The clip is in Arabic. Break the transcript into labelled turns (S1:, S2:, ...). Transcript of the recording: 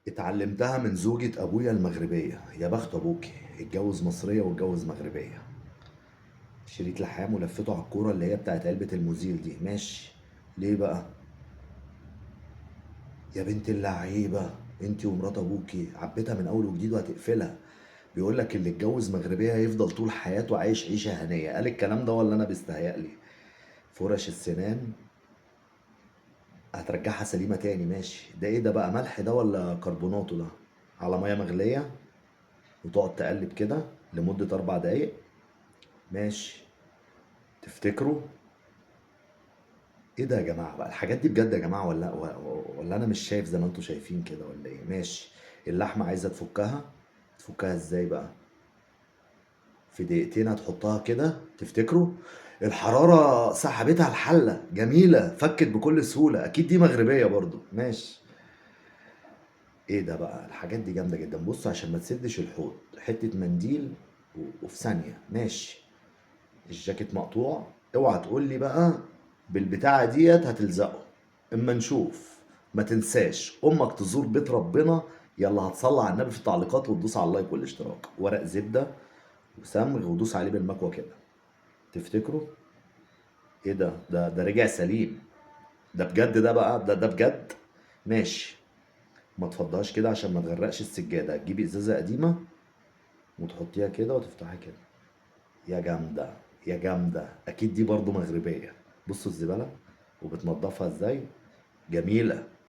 S1: اتعلمتها من زوجة ابويا المغربية. يا بخت ابوكي، اتجوز مصرية واتجوز مغربية. شريط لحام ولفته على الكورة اللي هي بتاعت علبة الموزيل دي، ماشي. ليه بقى؟ يا بنت اللعيبة، انتي ومرات ابوكي عبيتها من اول وجديد وهتقفلها. بيقول لك اللي اتجوز مغربية هيفضل طول حياته عايش عيشة هنية. قال الكلام ده ولا انا بيستهيألي؟ فرش السنان هترجعها سليمة تاني، ماشي. ده ايه ده بقى، ملح ده ولا كربوناتو ده؟ على مية مغلية وتقعد تقلب كده لمدة 4 دقايق، ماشي. تفتكروا ايه ده يا جماعة بقى؟ الحاجات دي بجد يا جماعة ولا انا مش شايف زي ما انتوا شايفين كده ولا ايه؟ ماشي. اللحمة عايزة تفكها، تفكها ازاي بقى؟ في دقيقتين هتحطها كده، تفتكروا؟ الحرارة سحبتها الحلة، جميلة، فكت بكل سهولة. اكيد دي مغربية برضو، ماشي. ايه ده بقى؟ الحاجات دي جامدة جدا. بص، عشان ما تسدش الحوض، حتة منديل وفي ثانية، ماشي. الجاكيت مقطوع، اوعى تقول لي بقى بالبتاعة ديت هتلزقه. اما نشوف. ما تنساش امك تزور بيت ربنا. يلا هتصلي على النبي في التعليقات وتدوس على اللايك والاشتراك. ورق زبدة وصمغ ودوس عليه بالمكوة كده. تفتكروا ايه ده رجع سليم. ده بجد ده بقى، ده بجد. ماشي. ما تفضيهاش كده عشان ما تغرقش السجادة. تجيبي ازازة قديمة وتحطيها كده وتفتحها كده. يا جامدة، يا جامدة. أكيد دي برضو مغربية. بصوا الزبالة وبتنضفها ازاي، جميلة.